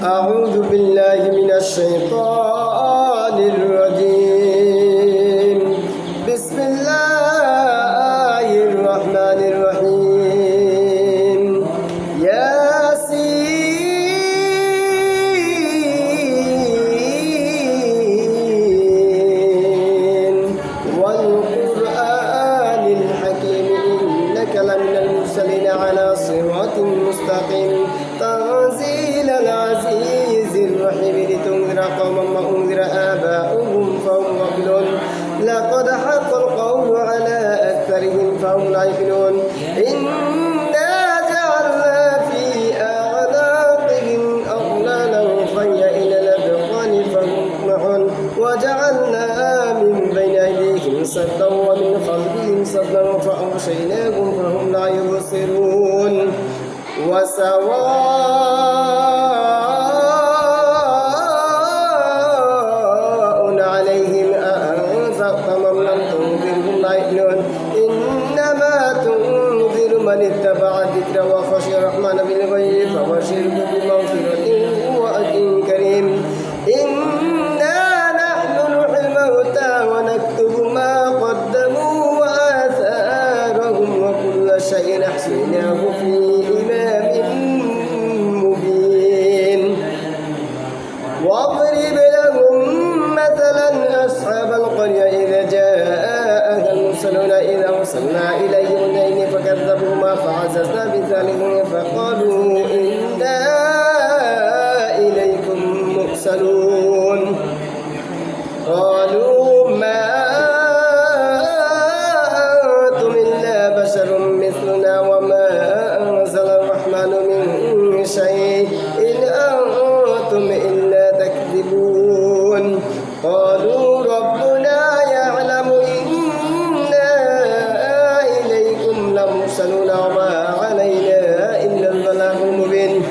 أعوذ بالله من الشيطان الرجيم. بسم الله الرحمن الرحيم. ياسين والقرآن الحكيم إنك لمن المرسلين على صراط مستقيم تنزيل العزيز الرحيم لتنذر قوما ما أنذر آباؤهم فهم غافلون لقد حق القول على أكثرهم فهم لا يؤمنون إنا جعلنا في أعناقهم أغلالا فهي إلى الأذقان فهم يسمعون وجعلنا من بين أيديهم سدا ومن خلفهم سدا فأغشيناهم فهم لا يبصرون وسواء عليهم أأنذرتهم أم لم تنذرهم لا يؤمنون إنما تنذر من اتبع الذكر وخشي الرحمن بالغيب فبشره بمغفرة وأجر كريم. إنا نحن نحيي الموتى ونكتب ما قدموا وآثارهم وكل شيء أحصيناه في واضرب لهم مثلا أصحاب القرية إذا جاءها المرسلون إذا أرسلنا إليهم اثنين فكذبوهما فعززنا بثالث فقالوا إنا إليكم مرسلون قالوا ما أنتم إلا بشر مثلنا وما أنزل الرحمن من شيء إن أنتم إلا تكذبون قالوا ربنا يعلم إنا إليكم لمرسلون وما علينا إلا البلاغ المبين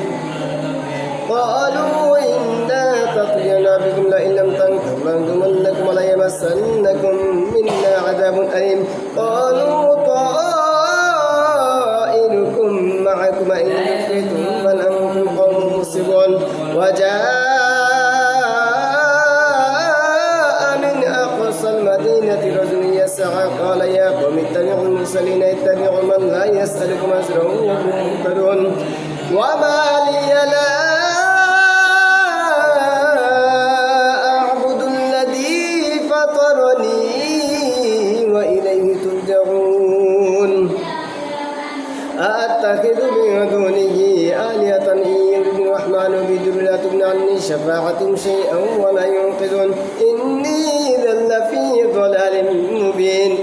قالوا إنا تطيرنا بكم لئن لم تنتهوا لنرجمنكم وليمسنكم منا عذاب أليم قالوا طائركم معكم إن ذكرتم بل أنتم قوم مسرفون وجاء من أقصى المدينة رجل يسعى قال يا قوم اتبعوا المرسلين اتبعوا من لا يسألكم أجرا وهم مهتدون وما لي لا أعبد الذي فطرني وإليه ترجعون أأتخذ من دونه آلهة إن يردني الرحمن بضر لا تغن عني شفاعتهم شيئا ولا ينقذون إني إذا لفي ضلال مبين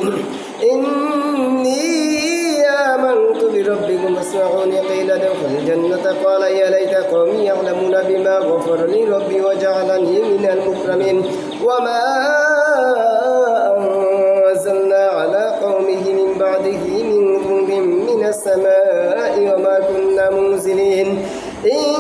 إني آمنت بربكم فاسمعوني قيل ادخل الجنة قال يا ليت قومي يعلمون بما غفر لي ربي وجعلني من المكرمين وما أنزلنا على قومه من بعده من ذنب من السماء وما كنا منزلين إن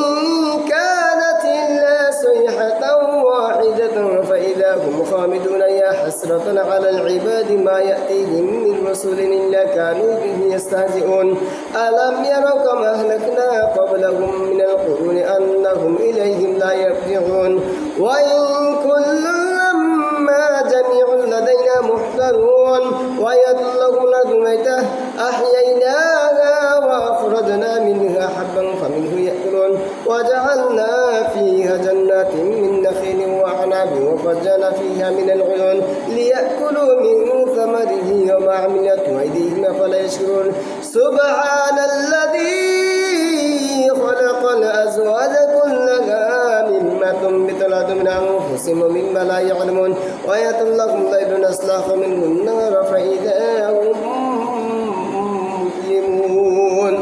كانت إلا صيحة واحدة فإذا هم خامدون يا حسرة على العباد ما يأتيهم من رسول إلا كانوا به يستهزئون ألم يروا كما أهلكنا قبلهم من القرون أنهم إليهم لا يرجعون وإن كل لما جميع لدينا محضرون ويطلق لدميته أحييناها وأخرجنا منها حبا فمنه يأكلون وجعلنا فيها جنات من نخيل وأعناب وفجرنا فيها من العيون ليأكلوا من ثمره وما عملته أيديهم فلا يشكرون سبحان الذي خلق الأزواج كلها مما تنبت الأرض من أنفسهم ومما لا يعلمون ويطلق الليل أسلاخ منه النار فإذا هم مسلمون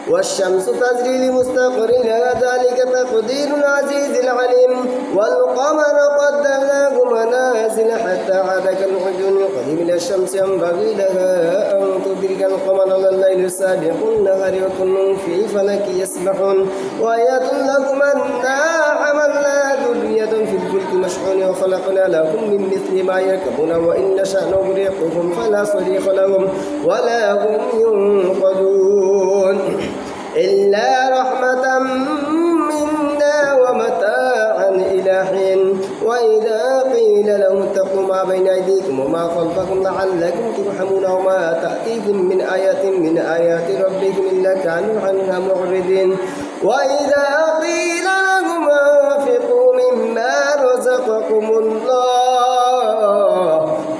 والشمس تجري لمستقر لها ذلك تقدير العزيز العليم والقمر قدرناه منازل حتى عاد كالعرجون القديم إلى الشمس ينبغي لها أن تدرك القمر والليل سابق النهار وكل في فلك يسبحون وآية لكم أنا حملنا ذرية في الفلك مشحون وخلقنا لكم من مثل ما يركبون وإن نشأ نغرقهم فلا صريخ لهم ولا هم ينقذون إلا رحمة من وراءكم وما خلفكم لعلكم ترحمون وما تأتيهم من آية من آيات ربكم إلا كانوا عنها معرضين وإذا قيل لهم أنفقوا مما رزقكم الله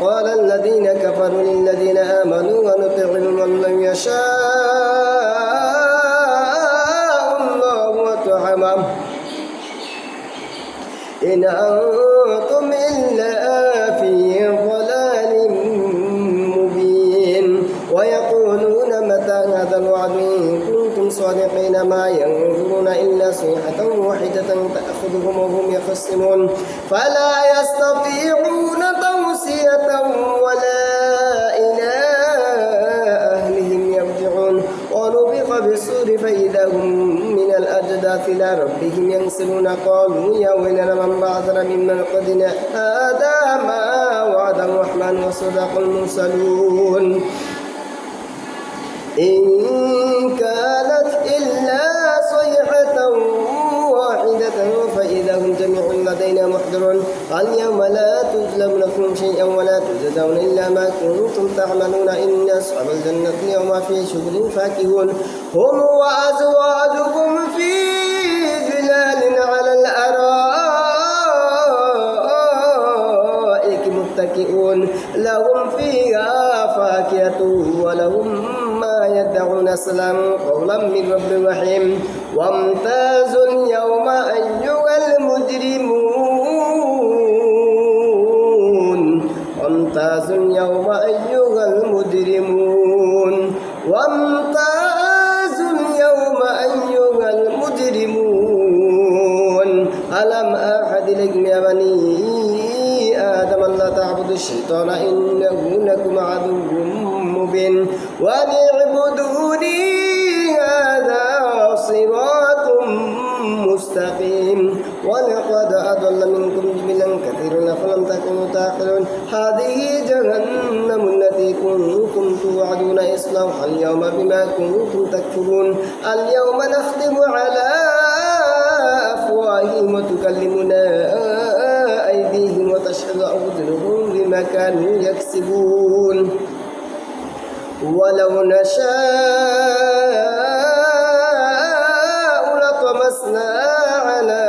قال الذين كفروا للذين آمنوا ونطعم من لم يشاء الله وطعمه إن أنتم إلا في ضلال مبين ويقولون متى هذا الوعد إن كنتم صادقين ما ينظرون إلا صيحة واحدة تأخذهم وهم يخصمون فلا يستطيعون توصية ولا إلى أهلهم يرجعون ونفخ بالصور فإذا هم من الأجداث إلى ربهم ينسلون قالوا يا ويلنا من بعثنا من مرقدنا هذا ما وعد الرحمن وصدق المرسلون إن كانت إلا صيحة واحدة فإذا هم جميع لدينا محضرون اليوم لا تظلم نفس شيئا ولا تجزون إلا ما كنتم تعملون إن أصحاب الجنة اليوم في شغل فاكهون هم وأزواجهم في ظلال على الأرائك متكئون لهم فيها فاكهة ولهم ما يدعون سلام قولا من رب رحيم وامتازوا اليوم أيها المجرمون وامتازوا اليوم أيها المجرمون وامتازوا اليوم أيها المجرمون ألم أعهد إليكم يا بني آدم لا تعبدوا الشيطان إنه لكم عدو مبين وأن اعبدوني هذا صراط مستقيم ولقد أضل منكم جبلا كثيرا فلم تكونوا تعقلون هذه جهنم التي كنتم توعدون اصلوها اليوم بما كنتم تكفرون اليوم نختم على أفواههم وتكلمنا أيديهم وتشهد أرجلهم بما كانوا يكسبون ولو نشاء لطمسنا على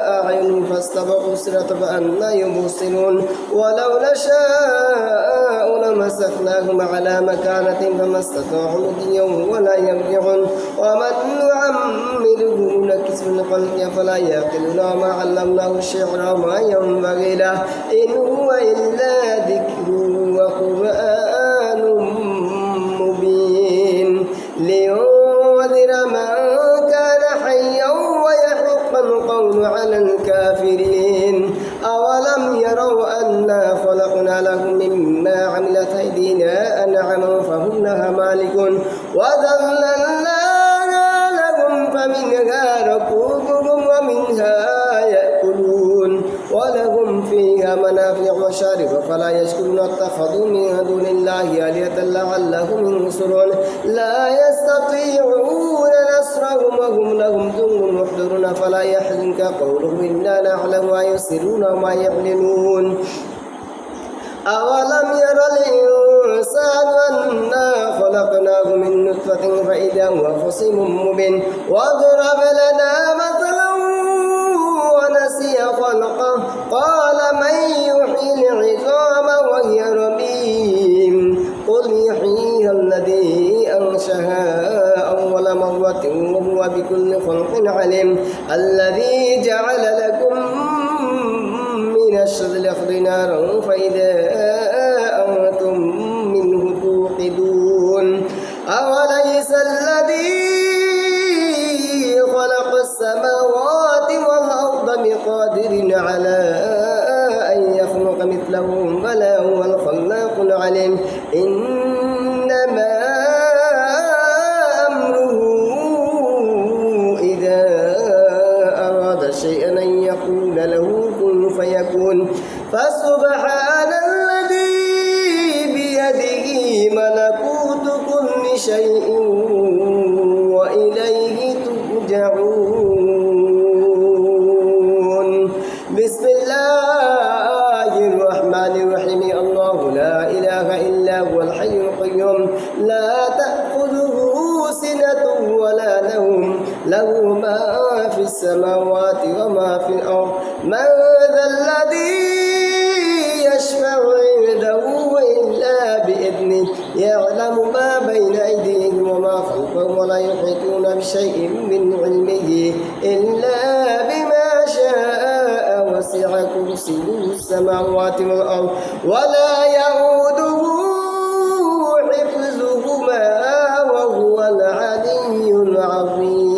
أعين فاستبقوا الصراط فأنى يبصرون ولو نشاء لمسخناهم على مكانة فما استطاعوا مضيا ولا يرجعون ومن نعمره نكس في الخلق فلا يعقلون وما علمناه الشعر وما ينبغي له إن هو إلا ذكر وقرآن مبين لينذر من كان حيا ويحق القول على الكافرين أولم يروا أنا خلقنا لهم مما عملت أيدينا أنعاما فهم لها مالكون وذللناها لهم فمنها ركوبهم ومنها يأكلون ولهم فيها منافع وشارب فلا يشكرون اتخذوا من دون الله آلهة لعلهم ينصرون لا يستطيعون نصرهم وهم لهم جند محضرون فلا يحزنك قولهم إنا نعلم ما يسرون وما يعلنون أولم ير الإنسان أنا خلقناه من نطفة فإذا هو خصيم مبين وضرب لنا مثلا ونسي خلقه قال من يحيي العظام وهي رميم قل يحييها الذي أنشأها أول مرة وهو بكل خلق عليم الذي جعل لكم من الشجر الأخضر نارا فإذا أنتم منه توقدون أوليس الذي خلق السماوات والأرض بقادر على أن يخلق مثلهم بلى هو الخلاق العليم إنما أمره إذا أراد شيئا أن يقول له كن فيكون فسبحان الذي بيده ملكوت كل شيء وإليه ترجعون بسم الله الرحمن الرحيم له ما في السماوات وما في الأرض من ذا الذي يشفع عنده إلا بإذنه يعلم ما بين أيديهم وما خلفهم ولا يحيطون بشيء من علمه إلا بما شاء وسع كرسيه السماوات والأرض ولا يؤوده حفظهما وهو العلي العظيم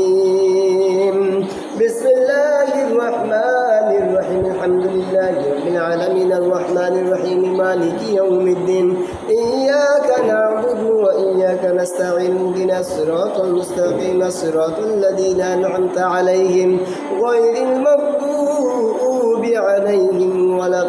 بسم الله الرحمن الرحيم الحمد لله رب العالمين الرحمن الرحيم مالك يوم الدين إياك نعبد وإياك نستعين اهدنا الصراط المستقيم صراط الذين أنعمت عليهم غير المغضوب عليهم ولا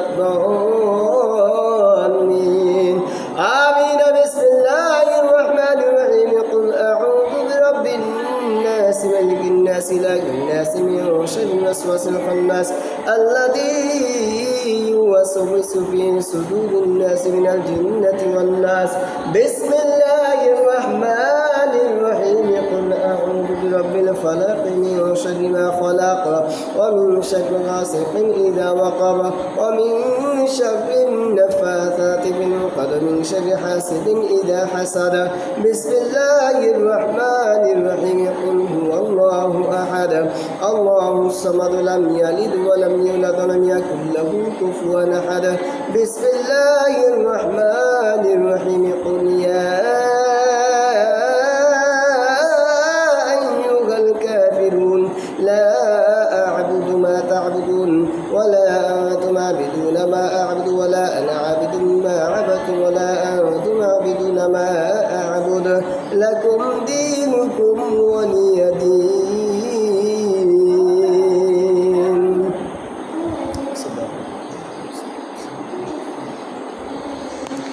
الضالين آمين بسم الله الرحمن الرحيم قل أعوذ برب الناس ملك الناس إله الناس من شر الوسواس الخناس الذي يوسوس في صدور الناس من الجنة والناس بسم الله الرحمن الرحيم قل أعوذ برب الفلق من شر ما خلق ومن شر غاسق إذا وقب ومن شر النفاثات في العقد من شر حاسد إذا حسد بسم الله الرحمن الرحيم قل هو الله أحد الله الصمد لم يلد ولم يولد ولم يكن له كفوا أحد بسم الله الرحمن الرحيم قل يا أيها الكافرون لا أعبد ما تعبدون ولا أنتم عابدون ما أعبد ولا أنا عابد ما عبدتم ولا أنتم عابدون ما أعبد لكم دينكم ولي دين